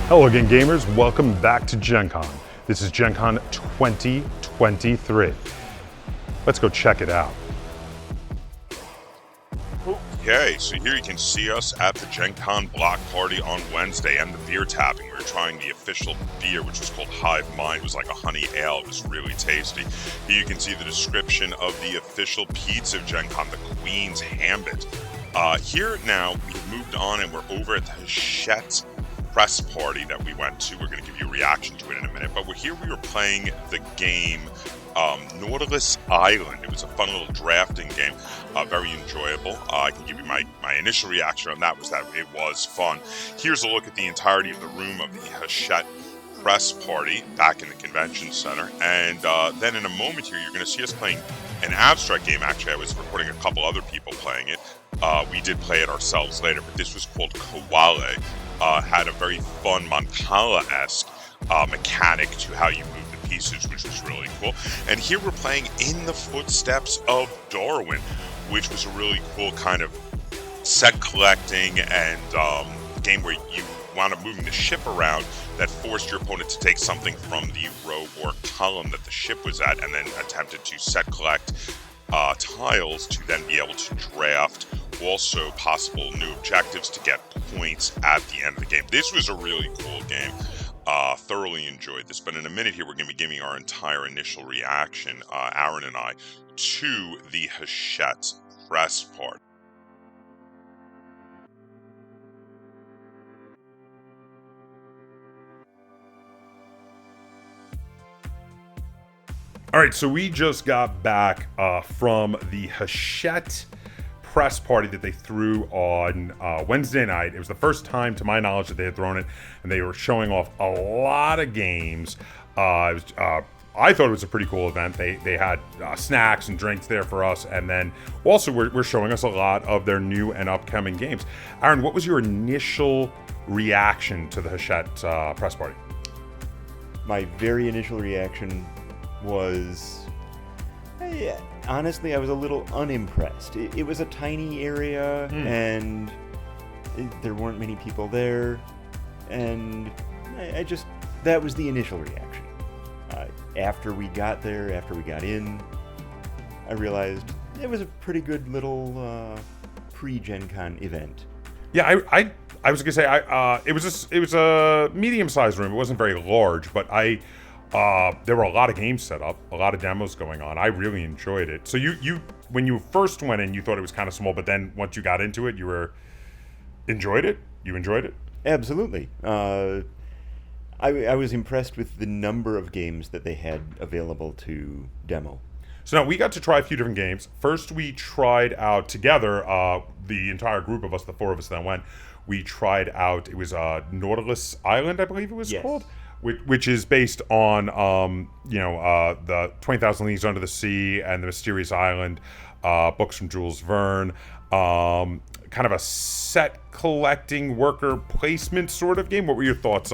Hello again, gamers. Welcome back to Gen Con. This is Gen Con 2023. Let's go check it out. Okay, so here you can see us at the Gen Con block party on Wednesday and the beer tapping. We were trying the official beer, which was called Hive Mind. It was like a honey ale. It was really tasty. Here you can see the description of the official pizza of Gen Con, the Queen's Gambit. Here now, we've moved on and we're over at the Hachette press party that we went to. We're going to give you a reaction to it in a minute, but we were playing the game Nautilus Island. It was a fun little drafting game, very enjoyable. I can give you my initial reaction on that was that it was fun. Here's a look at the entirety of the room of the Hachette press party back in the convention center, and then in a moment here you're going to see us playing an abstract game. Actually, I was recording a couple other people playing it. We did play it ourselves later, but this was called Kowale. Had a very fun Mancala-esque mechanic to how you move the pieces, which was really cool. And here we're playing In the Footsteps of Darwin, which was a really cool kind of set collecting and game where you wound up moving the ship around that forced your opponent to take something from the row or column that the ship was at and then attempted to set collect tiles to then be able to draft also possible new objectives to get points at the end of the game. This was a really cool game. Thoroughly enjoyed this. But in a minute here, we're going to be giving our entire initial reaction, Aaron and I, to the Hachette press part. All right, so we just got back from the Hachette press party that they threw on Wednesday night. It was the first time, to my knowledge, that they had thrown it, and they were showing off a lot of games. I thought it was a pretty cool event. They had snacks and drinks there for us, and then also we're showing us a lot of their new and upcoming games. Aaron, what was your initial reaction to the Hachette press party? My very initial reaction was, honestly, I was a little unimpressed. It was a tiny area, and there weren't many people there, and that was the initial reaction. After we got there, after we got in, I realized it was a pretty good little pre-Gen Con event. Yeah, I was gonna say it was a medium-sized room. It wasn't very large, but there were a lot of games set up, a lot of demos going on. I really enjoyed it. So you when you first went in, you thought it was kind of small, but then once you got into it, you enjoyed it? You enjoyed it? Absolutely. I was impressed with the number of games that they had available to demo. So now we got to try a few different games. First, we tried out together, the entire group of us, the four of us that went, we tried out, it was Nautilus Island, I believe it was called? Which is based on, the 20,000 Leagues Under the Sea and the Mysterious Island, books from Jules Verne, kind of a set collecting worker placement sort of game. What were your thoughts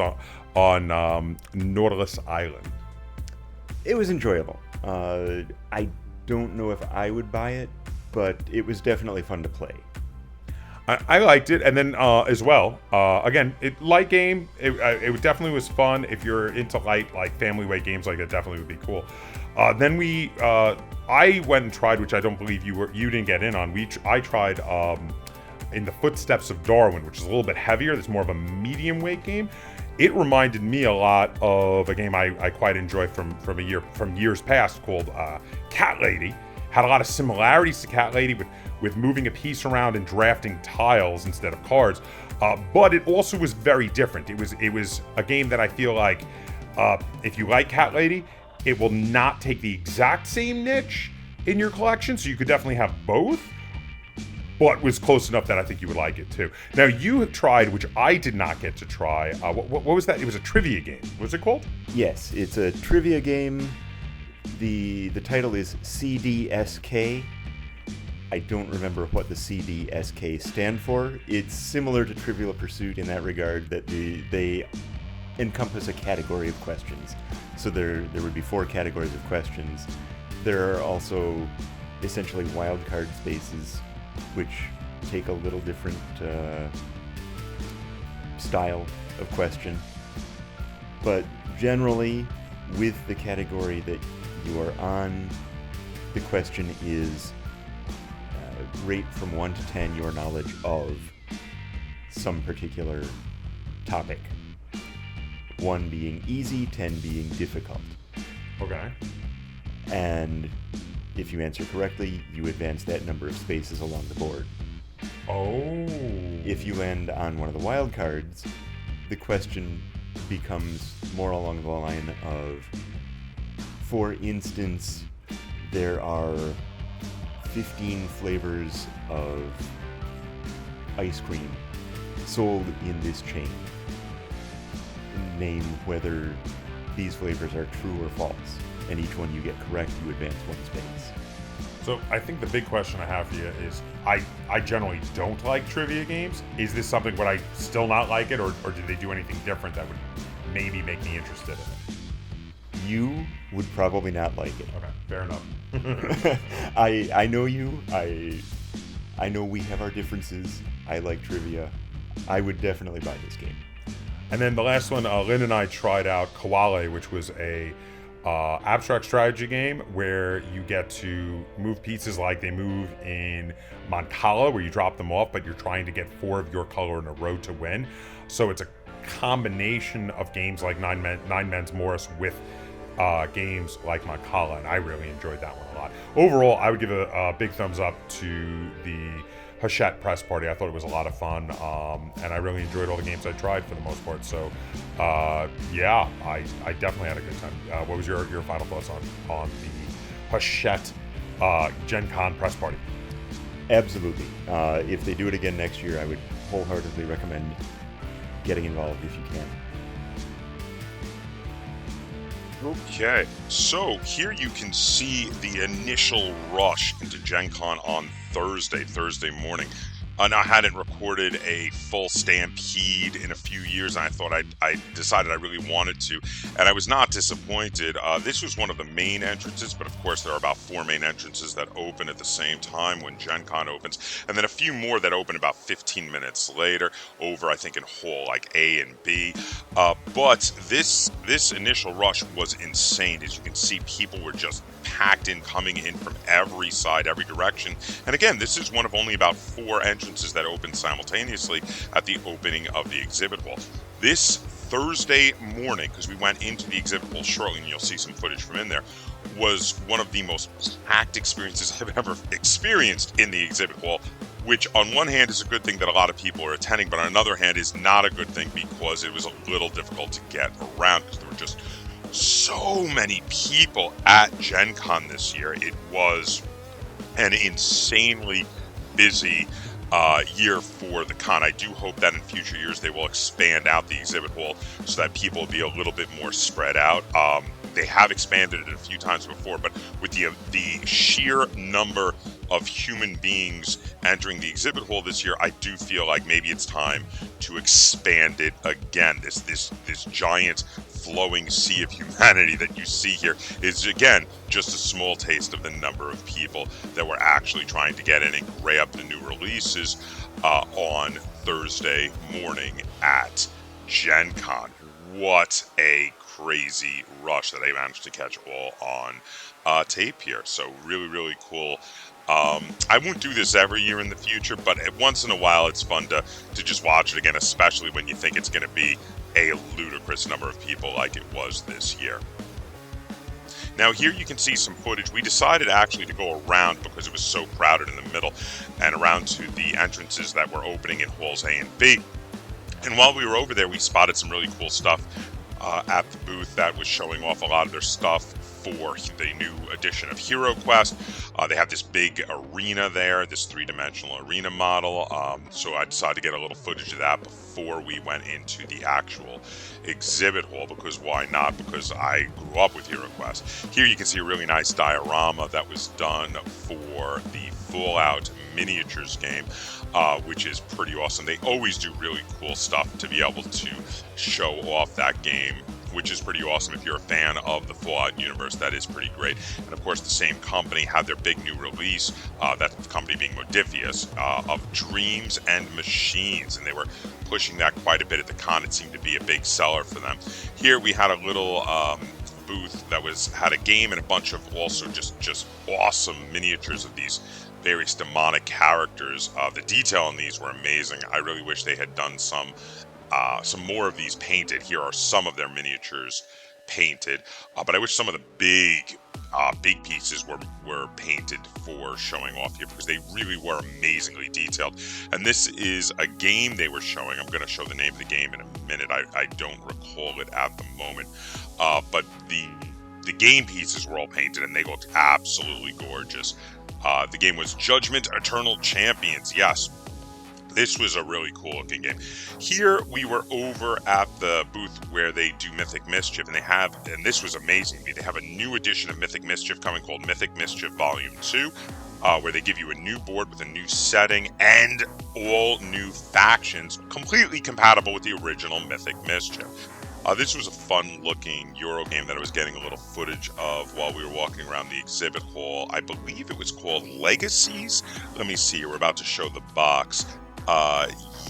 on Nautilus Island? It was enjoyable. I don't know if I would buy it, but it was definitely fun to play. I liked it, and then as well, again, light game. It definitely was fun. If you're into light, like family weight games, like that, definitely would be cool. Then I went and tried, which I don't believe you didn't get in on. I tried In the Footsteps of Darwin, which is a little bit heavier. It's more of a medium weight game. It reminded me a lot of a game I quite enjoy from years past called Cat Lady. Had a lot of similarities to Cat Lady with moving a piece around and drafting tiles instead of cards, but it also was very different. It was a game that I feel like if you like Cat Lady, it will not take the exact same niche in your collection, so you could definitely have both, but was close enough that I think you would like it too. Now you tried, which I did not get to try. What was that? It was a trivia game. What was it called? Yes, it's a trivia game. The title is CDSK. I don't remember what the CDSK stand for. It's similar to Trivial Pursuit in that regard, that they encompass a category of questions. So there would be 4 categories of questions. There are also essentially wildcard spaces, which take a little different style of question. But generally, with the category that you are on, the question is rate from 1 to 10 your knowledge of some particular topic. 1 being easy, 10 being difficult. Okay. And if you answer correctly, you advance that number of spaces along the board. Oh. If you land on one of the wild cards, the question becomes more along the line of, for instance, there are 15 flavors of ice cream sold in this chain. Name whether these flavors are true or false. And each one you get correct, you advance 1 space. So I think the big question I have for you is, I generally don't like trivia games. Is this something, would I still not like it, or did they do anything different that would maybe make me interested in it? You would probably not like it. Okay, fair enough. I know you. I know we have our differences. I like trivia. I would definitely buy this game. And then the last one, Lynn and I tried out Koale, which was a abstract strategy game where you get to move pieces like they move in Mancala, where you drop them off, but you're trying to get 4 of your color in a row to win. So it's a combination of games like Nine Men's Morris with games like Mancala, and I really enjoyed that one a lot. Overall, I would give a big thumbs up to the Hachette press party. I thought it was a lot of fun, and I really enjoyed all the games I tried for the most part. So, yeah, I definitely had a good time. What was your final thoughts on the Hachette Gen Con press party? Absolutely. If they do it again next year, I would wholeheartedly recommend getting involved if you can. Okay, so here you can see the initial rush into Gen Con on Thursday morning. Now, I hadn't recorded a full Stampede in a few years, and I thought I decided I really wanted to, and I was not disappointed. This was one of the main entrances, but of course there are about 4 main entrances that open at the same time when Gen Con opens, and then a few more that open about 15 minutes later over, I think, in hall like A and B. But this initial rush was insane. As you can see, people were just packed in, coming in from every side, every direction. And again, this is one of only about 4 entrances that open simultaneously at the opening of the exhibit hall. This Thursday morning, because we went into the exhibit hall shortly, and you'll see some footage from in there, was one of the most packed experiences I've ever experienced in the exhibit hall, which on one hand is a good thing that a lot of people are attending, but on another hand is not a good thing because it was a little difficult to get around because there were just so many people at Gen Con this year. It was an insanely busy year for the con. I do hope that in future years they will expand out the exhibit hall so that people will be a little bit more spread out. They have expanded it a few times before, but with the sheer number of human beings entering the exhibit hall this year, I do feel like maybe it's time to expand it again. This giant flowing sea of humanity that you see here is, again, just a small taste of the number of people that were actually trying to get in and grab the new releases on Thursday morning at Gen Con. What a crazy rush that they managed to catch all on tape here. So really, really cool. I won't do this every year in the future, but once in a while it's fun to just watch it again, especially when you think it's going to be a ludicrous number of people like it was this year. Now here you can see some footage. We decided actually to go around because it was so crowded in the middle and around to the entrances that were opening in halls A and B. And while we were over there, we spotted some really cool stuff at the booth that was showing off a lot of their stuff for the new edition of Hero Quest. They have this big arena there, this 3-dimensional arena model. So I decided to get a little footage of that before we went into the actual exhibit hall, because why not? Because I grew up with Hero Quest. Here you can see a really nice diorama that was done for the Fallout miniatures game, which is pretty awesome. They always do really cool stuff to be able to show off that game which is pretty awesome. If you're a fan of the Fallout universe, that is pretty great. And of course, the same company had their big new release, that company being Modifius, of Dreams and Machines, and they were pushing that quite a bit at the con. It seemed to be a big seller for them. Here we had a little booth that had a game and a bunch of also just awesome miniatures of these various demonic characters. The detail on these were amazing. I really wish they had done some more of these painted. Here are some of their miniatures painted, but I wish some of the big pieces were painted for showing off here, because they really were amazingly detailed. And this is a game they were showing. I'm going to show the name of the game in a minute. I don't recall it at the moment, but the game pieces were all painted and they looked absolutely gorgeous. The game was Judgment Eternal Champions. Yes, this was a really cool looking game. Here we were over at the booth where they do Mythic Mischief, and this was amazing. They have a new edition of Mythic Mischief coming called Mythic Mischief Volume 2, where they give you a new board with a new setting and all new factions, completely compatible with the original Mythic Mischief. This was a fun-looking Euro game that I was getting a little footage of while we were walking around the exhibit hall. I believe it was called Legacies. Let me see. We're about to show the box.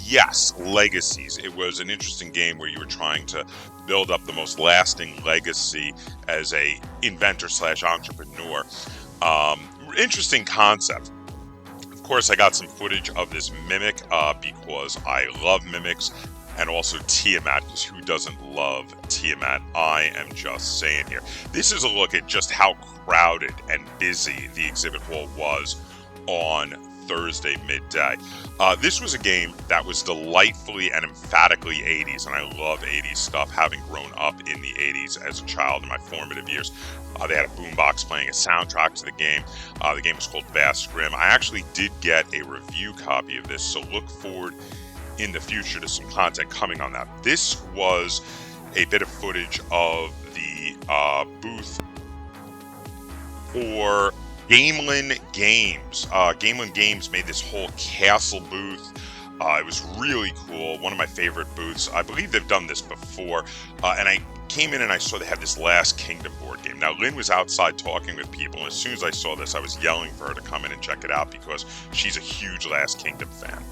Yes, Legacies. It was an interesting game where you were trying to build up the most lasting legacy as a inventor/entrepreneur. Interesting concept. Of course, I got some footage of this Mimic because I love Mimics. And also Tiamat, because who doesn't love Tiamat? I am just saying here. This is a look at just how crowded and busy the exhibit hall was on Thursday midday. This was a game that was delightfully and emphatically 80s, and I love 80s stuff, having grown up in the 80s as a child in my formative years. They had a boombox playing a soundtrack to the game. The game was called Vast Grim. I actually did get a review copy of this, so look forward in the future to some content coming on that. This was a bit of footage of the booth for Gamelin Games. Gamelin Games made this whole castle booth. It was really cool. One of my favorite booths. I believe they've done this before. And I came in and I saw they had this Last Kingdom board game. Now, Lynn was outside talking with people, and as soon as I saw this, I was yelling for her to come in and check it out because she's a huge Last Kingdom fan.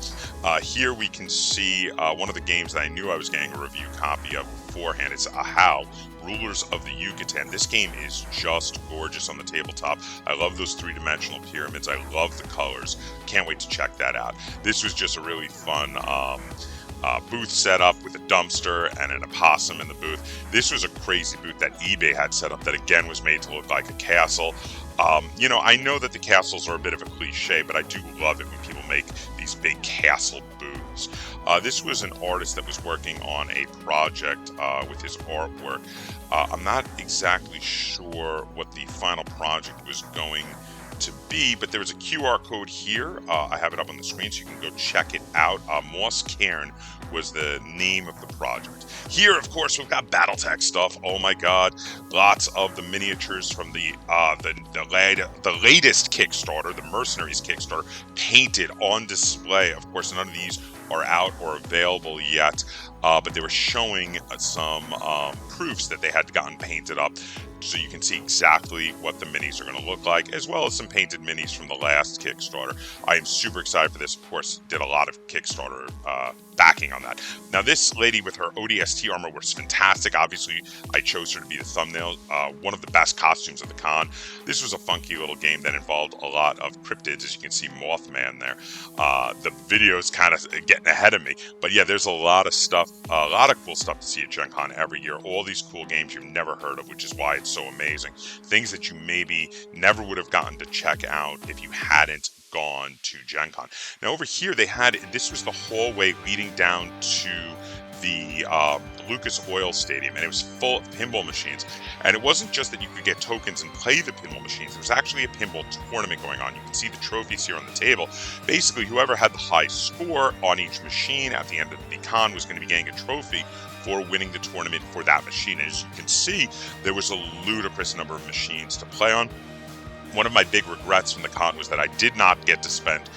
Here we can see one of the games that I knew I was getting a review copy of beforehand. It's Ahau, Rulers of the Yucatan. This game is just gorgeous on the tabletop. I love those three-dimensional pyramids. I love the colors. Can't wait to check that out. This was just a really fun booth set up with a dumpster and an opossum in the booth. This was a crazy booth that eBay had set up that again was made to look like a castle. I know that the castles are a bit of a cliche, but I do love it when people make these big castle booths. This was an artist that was working on a project with his artwork. I'm not exactly sure what the final project was going to be, but there was a QR code here. I have it up on the screen so you can go check it out. Moss Cairn was the name of the project. Here, of course, we've got BattleTech stuff. Oh my God, lots of the miniatures from the latest Kickstarter, the Mercenaries Kickstarter, painted on display. Of course, none of these are out or available yet, but they were showing some proofs that they had gotten painted up, so you can see exactly what the minis are going to look like, as well as some painted minis from the last Kickstarter. I am super excited for this. Of course, did a lot of Kickstarter backing on that. Now, this lady with her ODST armor was fantastic. Obviously, I chose her to be the thumbnail. One of the best costumes of the con. This was a funky little game that involved a lot of cryptids, as you can see Mothman there. The video is kind of getting ahead of me, but yeah, there's a lot of stuff, a lot of cool stuff to see at Gen Con every year. All these cool games you've never heard of, which is why it's so amazing. Things that you maybe never would have gotten to check out if you hadn't gone to Gen Con. Now over here this was the hallway leading down to the Lucas Oil Stadium, and it was full of pinball machines. And it wasn't just that you could get tokens and play the pinball machines. There was actually a pinball tournament going on. You can see the trophies here on the table. Basically, whoever had the high score on each machine at the end of the con was going to be getting a trophy for winning the tournament for that machine. And as you can see, there was a ludicrous number of machines to play on. One of my big regrets from the con was that I did not get to spend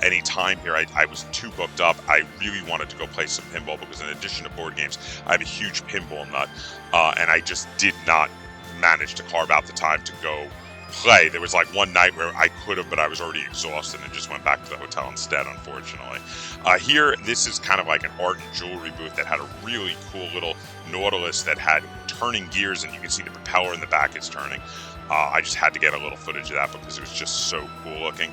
any time here. I was too booked up. I really wanted to go play some pinball because in addition to board games, I have a huge pinball nut, and I just did not manage to carve out the time to go play. There was like one night where I could have, but I was already exhausted and just went back to the hotel instead, unfortunately. Here, this is kind of like an art and jewelry booth that had a really cool little Nautilus that had turning gears, and you can see the propeller in the back is turning. I just had to get a little footage of that because it was just so cool looking.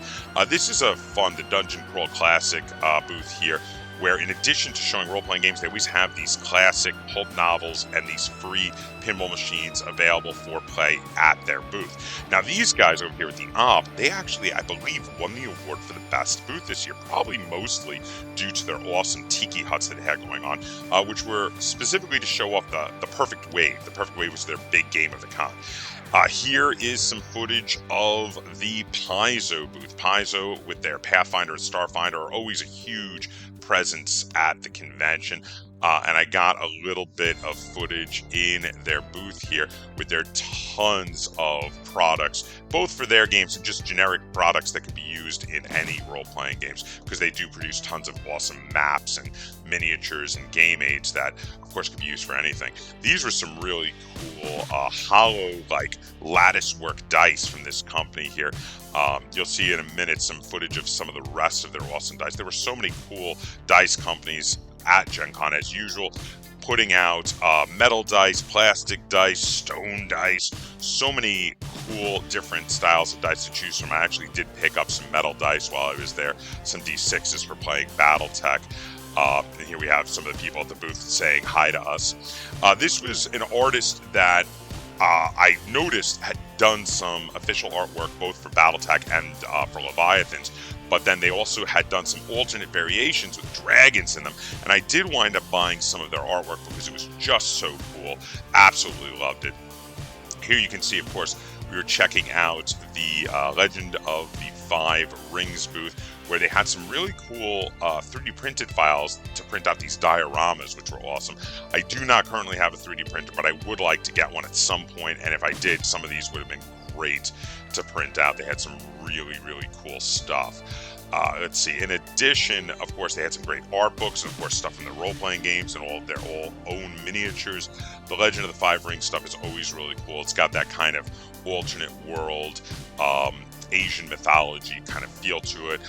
This is the Dungeon Crawl Classic booth here, where in addition to showing role-playing games, they always have these classic pulp novels and these free pinball machines available for play at their booth. Now, these guys over here at the Op, they actually, I believe, won the award for the best booth this year, probably mostly due to their awesome tiki huts that they had going on, which were specifically to show off the Perfect Wave. The Perfect Wave was their big game of the con. Here is some footage of the Paizo booth. Paizo, with their Pathfinder and Starfinder, are always a huge presence at the convention. And I got a little bit of footage in their booth here with their tons of products, both for their games and just generic products that could be used in any role-playing games, because they do produce tons of awesome maps and miniatures and game aids that, of course, could be used for anything. These were some really cool hollow, like, lattice work dice from this company here. You'll see in a minute some footage of some of the rest of their awesome dice. There were so many cool dice companies at Gen Con, as usual, putting out metal dice, plastic dice, stone dice, so many cool different styles of dice to choose from. I actually did pick up some metal dice while I was there, some D6s for playing Battletech. And here we have some of the people at the booth saying hi to us. This was an artist that I noticed had done some official artwork both for Battletech and for Leviathans, but then they also had done some alternate variations with dragons in them, and I did wind up buying some of their artwork because it was just so cool. Absolutely loved it. Here you can see, of course, we were checking out the Legend of the Five Rings booth, where they had some really cool 3D printed files to print out these dioramas, which were awesome. I do not currently have a 3D printer, but I would like to get one at some point, and if I did, some of these would have been great to print out. They had some really, really cool stuff. Let's see. In addition, of course, they had some great art books, and of course, stuff from the role-playing games and all of their own miniatures. The Legend of the Five Rings stuff is always really cool. It's got that kind of alternate world, Asian mythology kind of feel to it.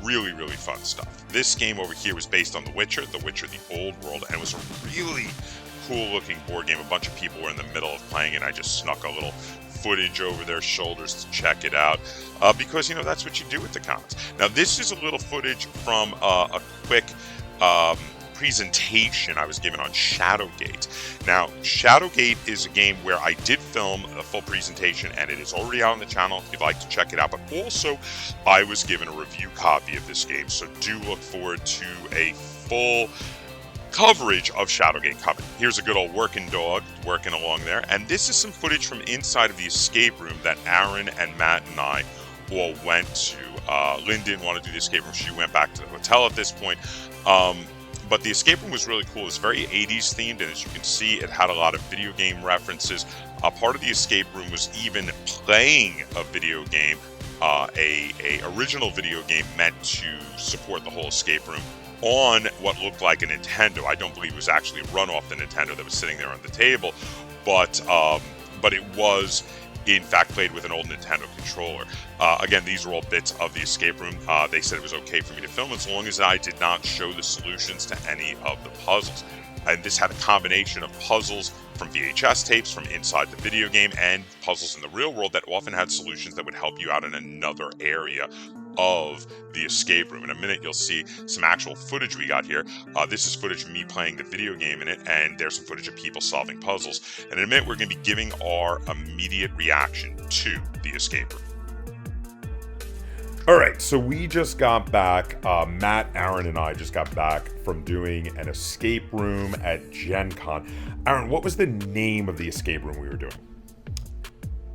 Really, really fun stuff. This game over here was based on The Witcher, the Old World, and it was a really cool-looking board game. A bunch of people were in the middle of playing it. I just snuck a little footage over their shoulders to check it out, because, you know, that's what you do with the cons. Now, this is a little footage from a quick presentation I was given on Shadowgate. Now, Shadowgate is a game where I did film a full presentation, and it is already out on the channel if you'd like to check it out, but also I was given a review copy of this game, so do look forward to a full coverage of Shadowgate coming. Here's a good old working dog working along there, and this is some footage from inside of the escape room that Aaron and Matt and I all went to. Lynn didn't want to do the escape room. She went back to the hotel at this point. But the escape room was really cool. It's very 80s themed, and as you can see, it had a lot of video game references. Part of the escape room was even playing a video game, a original video game meant to support the whole escape room on what looked like a Nintendo. I don't believe it was actually run off the Nintendo that was sitting there on the table, but it was in fact played with an old Nintendo controller. Again, these are all bits of the escape room. They said it was okay for me to film as long as I did not show the solutions to any of the puzzles. And this had a combination of puzzles from VHS tapes from inside the video game and puzzles in the real world that often had solutions that would help you out in another area of the escape room. In a minute, you'll see some actual footage we got here. This is footage of me playing the video game in it, and there's some footage of people solving puzzles. And in a minute, we're going to be giving our immediate reaction to the escape room. All right, so we just got back, Matt, Aaron, and I just got back from doing an escape room at Gen Con. Aaron, what was the name of the escape room we were doing?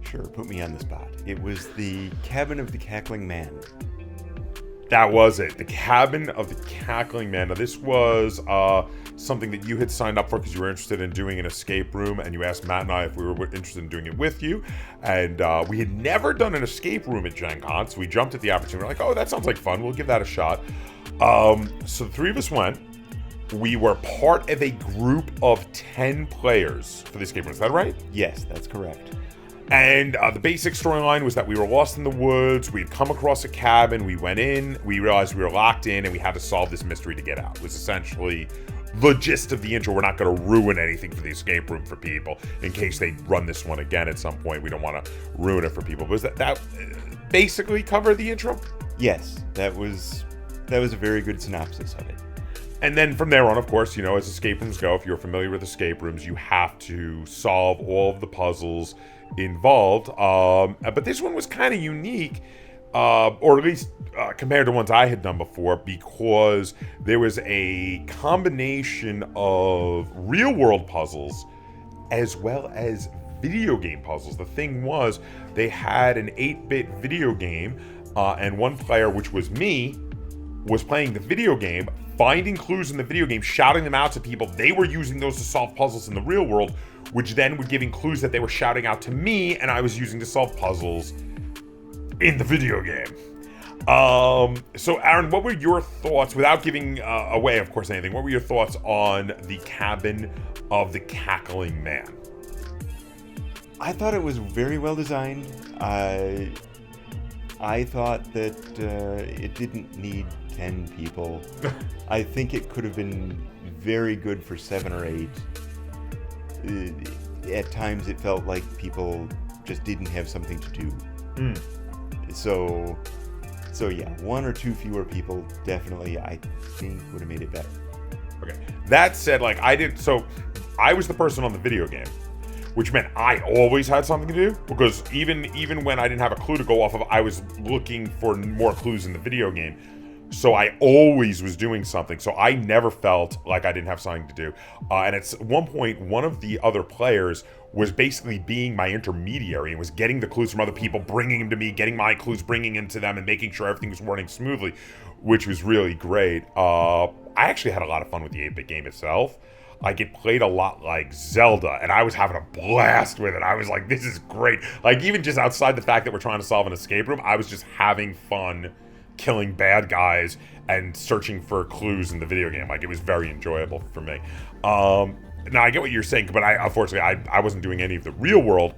Sure, put me on the spot. It was the Cabin of the Cackling Man. That was it. The Cabin of the Cackling Man. Now, this was something that you had signed up for because you were interested in doing an escape room, and you asked Matt and I if we were interested in doing it with you. And we had never done an escape room at Gen Con, so we jumped at the opportunity. We're like, oh, that sounds like fun. We'll give that a shot. So the three of us went. We were part of a group of 10 players for the escape room. Is that right? Yes, that's correct. And the basic storyline was that we were lost in the woods. We'd come across a cabin. We went in. We realized we were locked in, and we had to solve this mystery to get out. It was essentially the gist of the intro. We're not going to ruin anything for the escape room for people in case they run this one again at some point. We don't want to ruin it for people. Was that basically cover the intro? Yes, that was a very good synopsis of it. And then from there on, of course, as escape rooms go, if you're familiar with escape rooms, you have to solve all of the puzzles involved. But this one was kind of unique, or at least compared to ones I had done before, because there was a combination of real-world puzzles as well as video game puzzles. The thing was, they had an 8-bit video game, and one player, which was me, was playing the video game, finding clues in the video game, shouting them out to people. They were using those to solve puzzles in the real world, which then would giving clues that they were shouting out to me, and I was using to solve puzzles in the video game. So Aaron, what were your thoughts, without giving away, of course, anything, what were your thoughts on the Cabin of the Cackling Man? I thought it was very well designed. I thought that it didn't need 10 people. I think it could have been very good for 7 or 8. At times it felt like people just didn't have something to do. So yeah, 1 or 2 fewer people definitely, I think, would have made it better. Okay. That said, I was the person on the video game, which meant I always had something to do, because even when I didn't have a clue to go off of, I was looking for more clues in the video game. So I always was doing something. So I never felt like I didn't have something to do. And at one point, one of the other players was basically being my intermediary and was getting the clues from other people, bringing them to me, getting my clues, bringing them to them, and making sure everything was running smoothly, which was really great. I actually had a lot of fun with the 8-bit game itself. Like, it played a lot like Zelda, and I was having a blast with it. I was like, this is great. Like, even just outside the fact that we're trying to solve an escape room, I was just having fun killing bad guys and searching for clues in the video game. Like, it was very enjoyable for me. Now, I get what you're saying, but unfortunately, I wasn't doing any of the real-world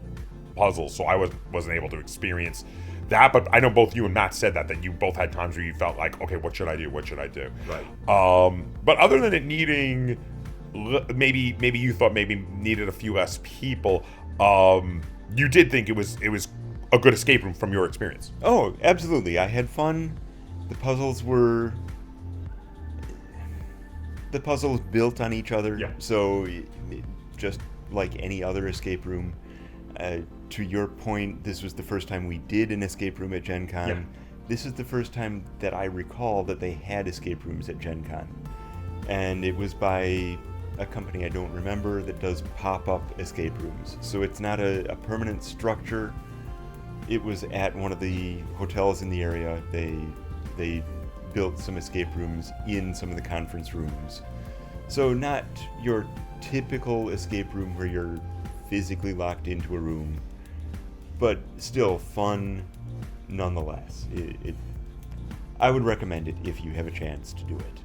puzzles, so I wasn't able to experience that. But I know both you and Matt said that you both had times where you felt like, okay, what should I do? What should I do? Right. But other than it needing... maybe you thought maybe needed a few less people. You did think it was a good escape room from your experience. Oh, absolutely. I had fun. The puzzles built on each other. Yeah. So just like any other escape room. To your point, this was the first time we did an escape room at Gen Con. Yeah. This is the first time that I recall that they had escape rooms at Gen Con. And it was by a company I don't remember that does pop-up escape rooms. So it's not a permanent structure. It was at one of the hotels in the area. They built some escape rooms in some of the conference rooms. So not your typical escape room where you're physically locked into a room, but still fun nonetheless. I would recommend it if you have a chance to do it.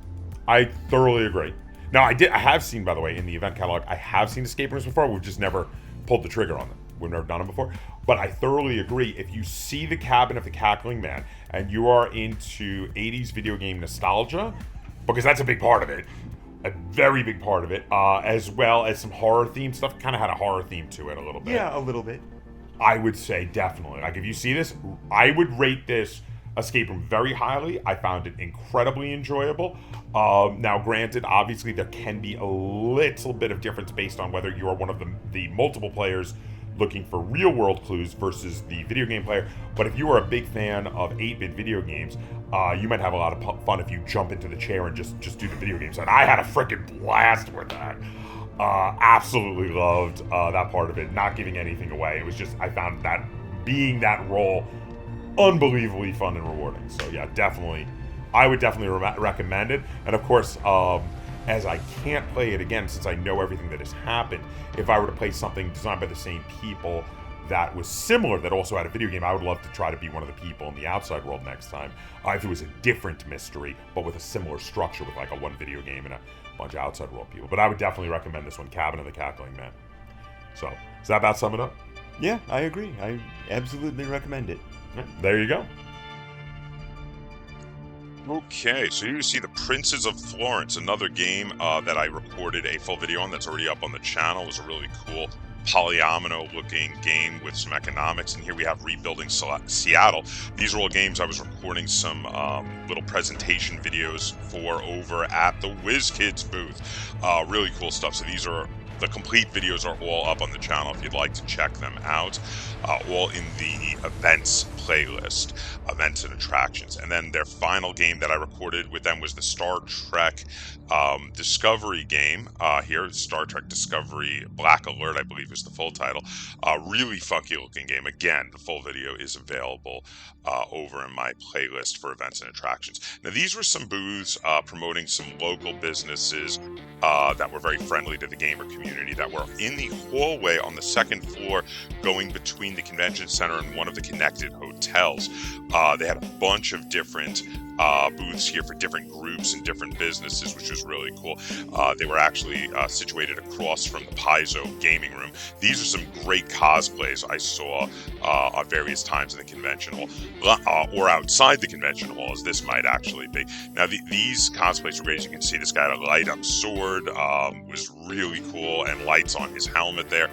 I thoroughly agree. Now, I have seen, by the way, in the event catalog, I have seen escape rooms before. We've just never pulled the trigger on them. We've never done them before. But I thoroughly agree. If you see the Cabin of the Cackling Man and you are into 80s video game nostalgia, because that's a big part of it, a very big part of it, as well as some horror themed stuff, kind of had a horror theme to it a little bit. Yeah, a little bit. I would say definitely. Like, if you see this, I would rate this escape room very highly. I found it incredibly enjoyable. Now, granted, obviously there can be a little bit of difference based on whether you are one of the multiple players looking for real world clues versus the video game player. But if you are a big fan of 8-bit video games, you might have a lot of fun if you jump into the chair and just do the video games. And I had a freaking blast with that. Absolutely loved that part of it, not giving anything away. It was just, I found that being that role unbelievably fun and rewarding. So yeah, definitely I would definitely recommend it. And of course, as I can't play it again since I know everything that has happened, if I were to play something designed by the same people that was similar, that also had a video game, I would love to try to be one of the people in the outside world next time. If it was a different mystery, but with a similar structure, with like a one video game and a bunch of outside world people. But I would definitely recommend this one, Cabin of the Cackling Man. So, does that about sum it up? Yeah, I agree. I absolutely recommend it. Yeah, there you go. Okay, so here you see The Princes of Florence, another game that I recorded a full video on that's already up on the channel. It was a really cool polyomino-looking game with some economics, and here we have Rebuilding Seattle. These are all games I was recording some little presentation videos for over at the WizKids booth. Really cool stuff. So these are the complete videos are all up on the channel if you'd like to check them out, all in the events playlist, events and attractions. And then their final game that I recorded with them was the Star Trek Discovery game. Here, Star Trek Discovery Black Alert, I believe is the full title. Really funky looking game. Again, the full video is available over in my playlist for events and attractions. Now, these were some booths promoting some local businesses that were very friendly to the gamer community, that were in the hallway on the second floor going between the convention center and one of the connected hotels. They had a bunch of different booths here for different groups and different businesses, which was really cool. They were actually situated across from the Paizo gaming room. These are some great cosplays I saw at various times in the convention hall, or outside the convention hall, as this might actually be. Now, these cosplays were great. As you can see, this guy had a light-up sword, was really cool, and lights on his helmet there.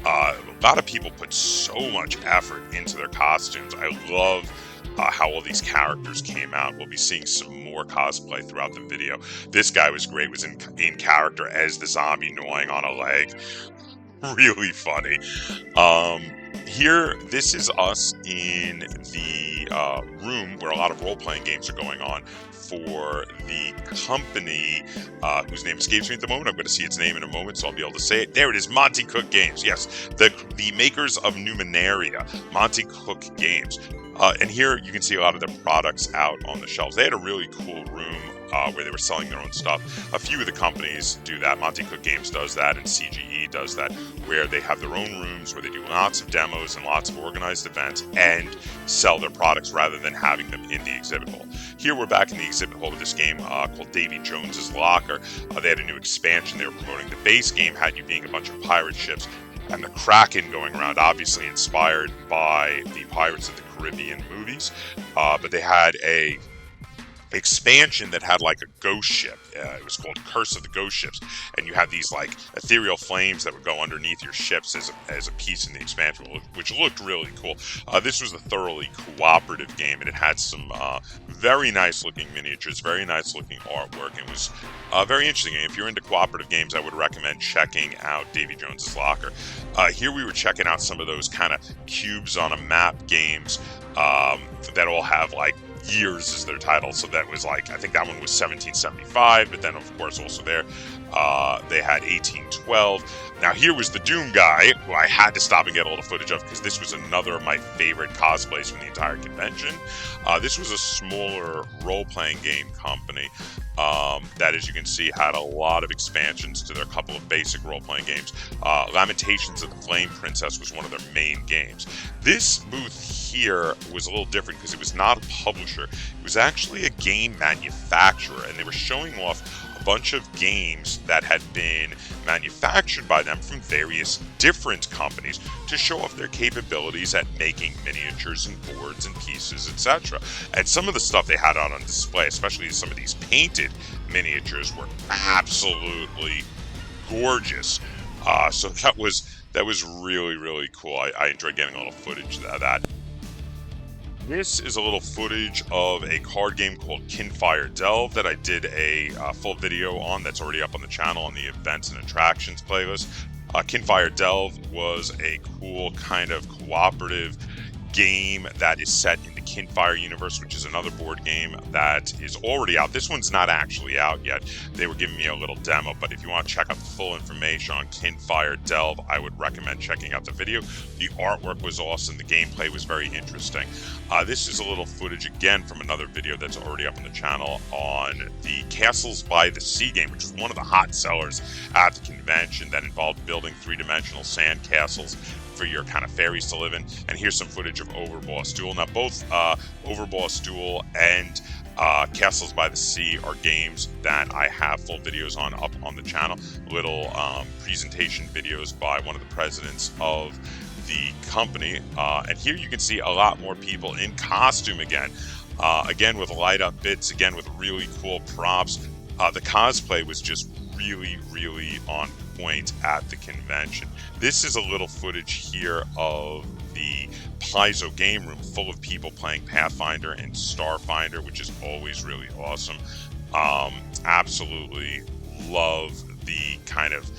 A lot of people put so much effort into their costumes. I love how all these characters came out. We'll be seeing some more cosplay throughout the video. This guy was great, was in character as the zombie gnawing on a leg. Really funny. Here, this is us in the room where a lot of role-playing games are going on for the company whose name escapes me at the moment. I'm going to see its name in a moment, so I'll be able to say it. There it is, Monte Cook Games. Yes, the makers of Numenaria, Monte Cook Games. And here you can see a lot of their products out on the shelves. They had a really cool room where they were selling their own stuff. A few of the companies do that. Monte Cook Games does that, and CGE does that, where they have their own rooms where they do lots of demos and lots of organized events and sell their products rather than having them in the exhibit hall. Here we're back in the exhibit hall with this game called Davy Jones's Locker. They had a new expansion they were promoting. The base game had you being a bunch of pirate ships and the Kraken going around, obviously inspired by the Pirates of the Caribbean movies. But they had a expansion that had like a ghost ship. It was called Curse of the Ghost Ships, and you had these like ethereal flames that would go underneath your ships as a piece in the expansion, which looked really cool. This was a thoroughly cooperative game, and it had some very nice looking miniatures, very nice looking artwork. It was very interesting. If you're into cooperative games, I would recommend checking out Davy Jones's Locker. Here we were checking out some of those kind of cubes on a map games that all have like years as their title. So that was like, I think that one was 1775, but then of course also there they had 1812. Now here was the Doom guy, who I had to stop and get all the footage of because this was another of my favorite cosplays from the entire convention. This was a smaller role-playing game company that, as you can see, had a lot of expansions to their couple of basic role-playing games. Lamentations of the Flame Princess was one of their main games. This booth here was a little different because it was not a publisher. It was actually a game manufacturer, and they were showing off a bunch of games that had been manufactured by them from various different companies to show off their capabilities at making miniatures and boards and pieces, etc. And some of the stuff they had out on display, especially some of these painted miniatures, were absolutely gorgeous. So that was really, really cool. I enjoyed getting a little footage of that. This is a little footage of a card game called Kinfire Delve that I did a full video on that's already up on the channel on the events and attractions playlist. Kinfire Delve was a cool kind of cooperative game that is set in the Campfire Universe, which is another board game that is already out. This one's not actually out yet. They were giving me a little demo, but if you want to check out the full information on Campfire Delve, I would recommend checking out the video. The artwork was awesome. The gameplay was very interesting. This is a little footage again from another video that's already up on the channel on the Castles by the Sea game, which was one of the hot sellers at the convention that involved building three-dimensional sand castles for your kind of fairies to live in. And here's some footage of Overboss Duel. Now, both Overboss Duel and Castles by the Sea are games that I have full videos on up on the channel. Little presentation videos by one of the presidents of the company. And here you can see a lot more people in costume again. Again with light up bits, again with really cool props. The cosplay was just really on point at the convention. This is a little footage here of the Paizo game room full of people playing Pathfinder and Starfinder, which is always really awesome. Absolutely love the kind of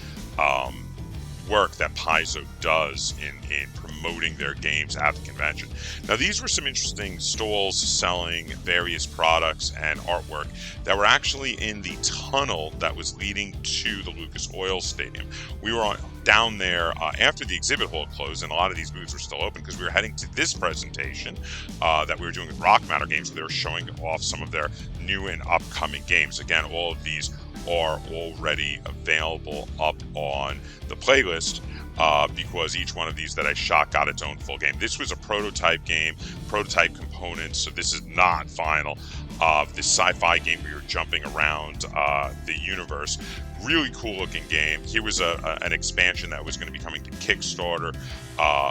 work that Paizo does in promoting their games at the convention. Now, these were some interesting stalls selling various products and artwork that were actually in the tunnel that was leading to the Lucas Oil Stadium. We were down there after the exhibit hall closed, and a lot of these booths were still open because we were heading to this presentation that we were doing with Rock Matter Games, where they were showing off some of their new and upcoming games. Again, all of these are already available up on the playlist because each one of these that I shot got its own full game. This was a prototype game, prototype components, so this is not final. This sci-fi game where you're jumping around the universe. Really cool looking game. Here was an expansion that was going to be coming to Kickstarter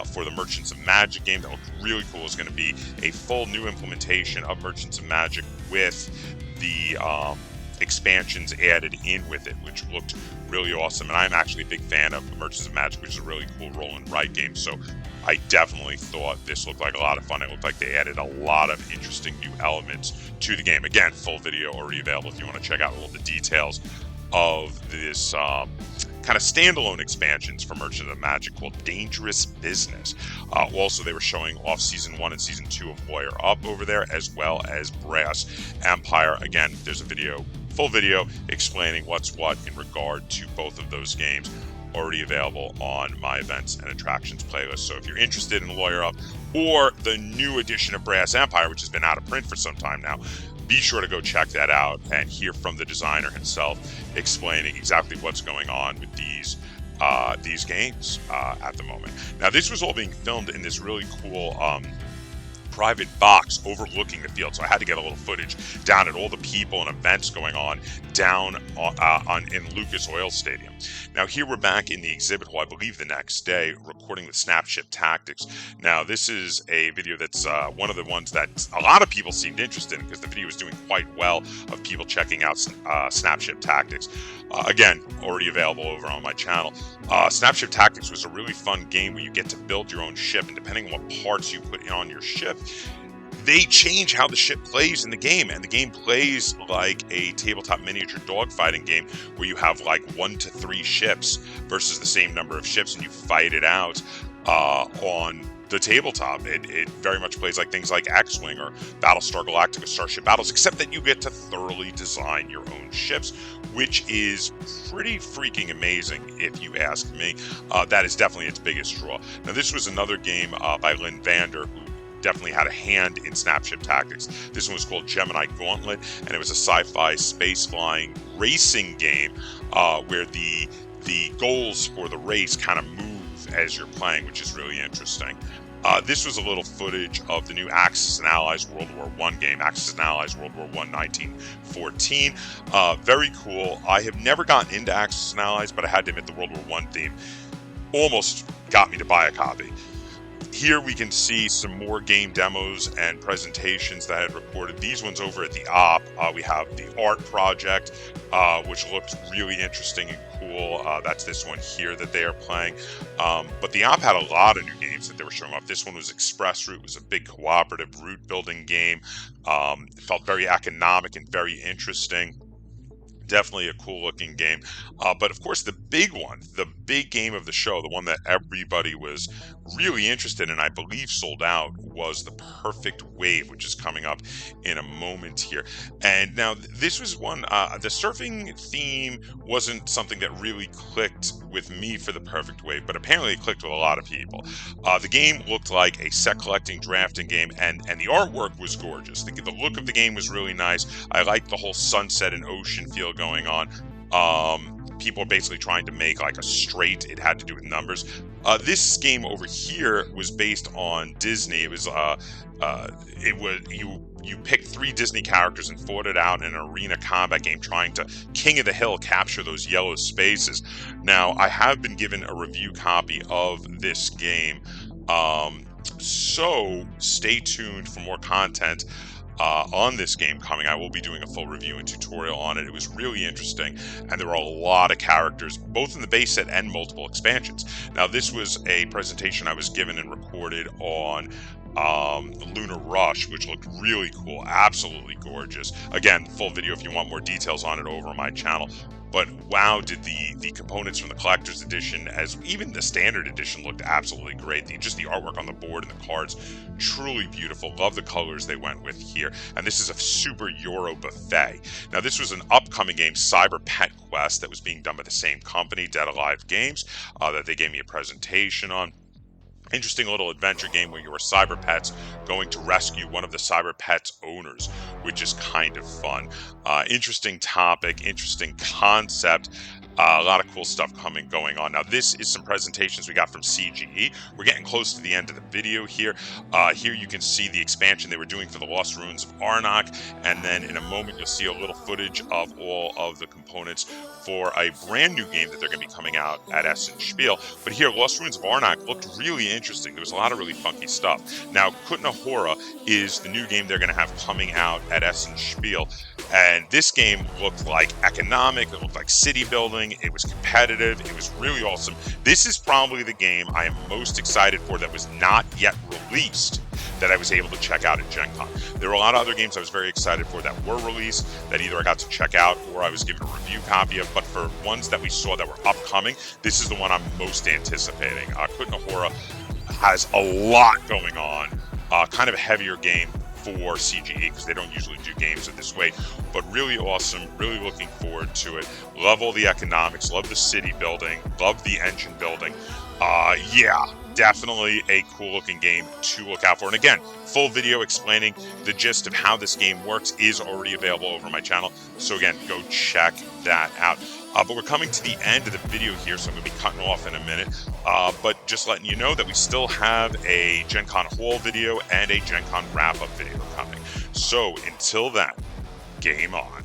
for the Merchants of Magic game that looked really cool. It's going to be a full new implementation of Merchants of Magic with the expansions added in with it, which looked really awesome. And I'm actually a big fan of Merchants of Magic, which is a really cool roll and write game. So I definitely thought this looked like a lot of fun. It looked like they added a lot of interesting new elements to the game. Again, full video already available if you want to check out all the details of this kind of standalone expansions for Merchants of Magic called Dangerous Business. Also, they were showing off Season 1 and Season 2 of Lawyer Up over there, as well as Brass Empire. Again, there's a video, full video, explaining what's what in regard to both of those games, already available on my events and attractions playlist. So if you're interested in Lawyer Up or the new edition of Brass Empire, which has been out of print for some time now, be sure to go check that out and hear from the designer himself explaining exactly what's going on with these games at the moment. Now, this was all being filmed in this really cool private box overlooking the field, so I had to get a little footage down at all the people and events going on down in Lucas Oil Stadium. Now, here we're back in the exhibit hall, I believe the next day, recording with Snapship Tactics. Now, this is a video that's one of the ones that a lot of people seemed interested in because the video was doing quite well of people checking out Snapship Tactics. Again, already available over on my channel. Snapship Tactics was a really fun game where you get to build your own ship, and depending on what parts you put on your ship, they change how the ship plays in the game, and the game plays like a tabletop miniature dogfighting game where you have like 1 to 3 ships versus the same number of ships, and you fight it out on the tabletop. It very much plays like things like X-Wing or Battlestar Galactica Starship Battles, except that you get to thoroughly design your own ships, which is pretty freaking amazing if you ask me. That is definitely its biggest draw. Now, this was another game by Lynn Vander, who definitely had a hand in Snapship Tactics. This one was called Gemini Gauntlet, and it was a sci-fi space flying racing game where the goals for the race kind of move as you're playing, which is really interesting. This was a little footage of the new Axis and Allies World War I game, Axis and Allies World War I 1914. Very cool. I have never gotten into Axis and Allies, but I had to admit the World War I theme almost got me to buy a copy. Here we can see some more game demos and presentations that I had recorded. These ones over at the OP. We have the art project, which looked really interesting and cool. That's this one here that they are playing. But the OP had a lot of new games that they were showing off. This one was Express Route. It was a big cooperative route building game. It felt very economic and very interesting. Definitely a cool looking game. But of course, the big one, the big game of the show, the one that everybody was really interested in, I believe sold out, was the Perfect Wave, which is coming up in a moment here. And now this was one, the surfing theme wasn't something that really clicked with me for the Perfect Wave, but apparently it clicked with a lot of people. The game looked like a set collecting drafting game, and the artwork was gorgeous. The look of the game was really nice. I liked the whole sunset and ocean feel going on. People are basically trying to make like a straight, it had to do with numbers. This game over here was based on Disney. It was you picked 3 Disney characters and fought it out in an arena combat game, trying to King of the Hill capture those yellow spaces. Now, I have been given a review copy of this game, so stay tuned for more content on this game coming. I will be doing a full review and tutorial on it. It was really interesting, and there are a lot of characters, both in the base set and multiple expansions. Now, this was a presentation I was given and recorded on Lunar Rush, which looked really cool, absolutely gorgeous. Again, full video if you want more details on it over on my channel. But wow, did the components from the collector's edition, as even the standard edition, looked absolutely great. Just the artwork on the board and the cards, truly beautiful. Love the colors they went with here. And this is a super Euro buffet. Now, this was an upcoming game, Cyber Pet Quest, that was being done by the same company, Dead Alive Games, that they gave me a presentation on. Interesting little adventure game where you are cyber pets going to rescue one of the cyber pets owners, which is kind of fun. Interesting topic, interesting concept. A lot of cool stuff going on. Now, this is some presentations we got from CGE. We're getting close to the end of the video here. Here you can see the expansion they were doing for the Lost Ruins of Arnak, and then in a moment you'll see a little footage of all of the components for a brand new game that they're going to be coming out at Essen Spiel. But here, Lost Ruins of Arnak looked really interesting. There was a lot of really funky stuff. Now, Kutna Hora is the new game they're going to have coming out at Essen Spiel. And this game looked like economic, it looked like city building, it was competitive, it was really awesome. This is probably the game I am most excited for that was not yet released, that I was able to check out at Gen Con. There were a lot of other games I was very excited for that were released, that either I got to check out or I was given a review copy of, but for ones that we saw that were upcoming, this is the one I'm most anticipating. Kutna Hora has a lot going on, kind of a heavier game for CGE because they don't usually do games in this way, but really awesome, really looking forward to it. Love all the economics, love the city building, love the engine building. Yeah, definitely a cool looking game to look out for. And again, full video explaining the gist of how this game works is already available over my channel, so again, go check that out. But we're coming to the end of the video here, so I'm going to be cutting off in a minute. But just letting you know that we still have a Gen Con haul video and a Gen Con wrap-up video coming. So until then, game on.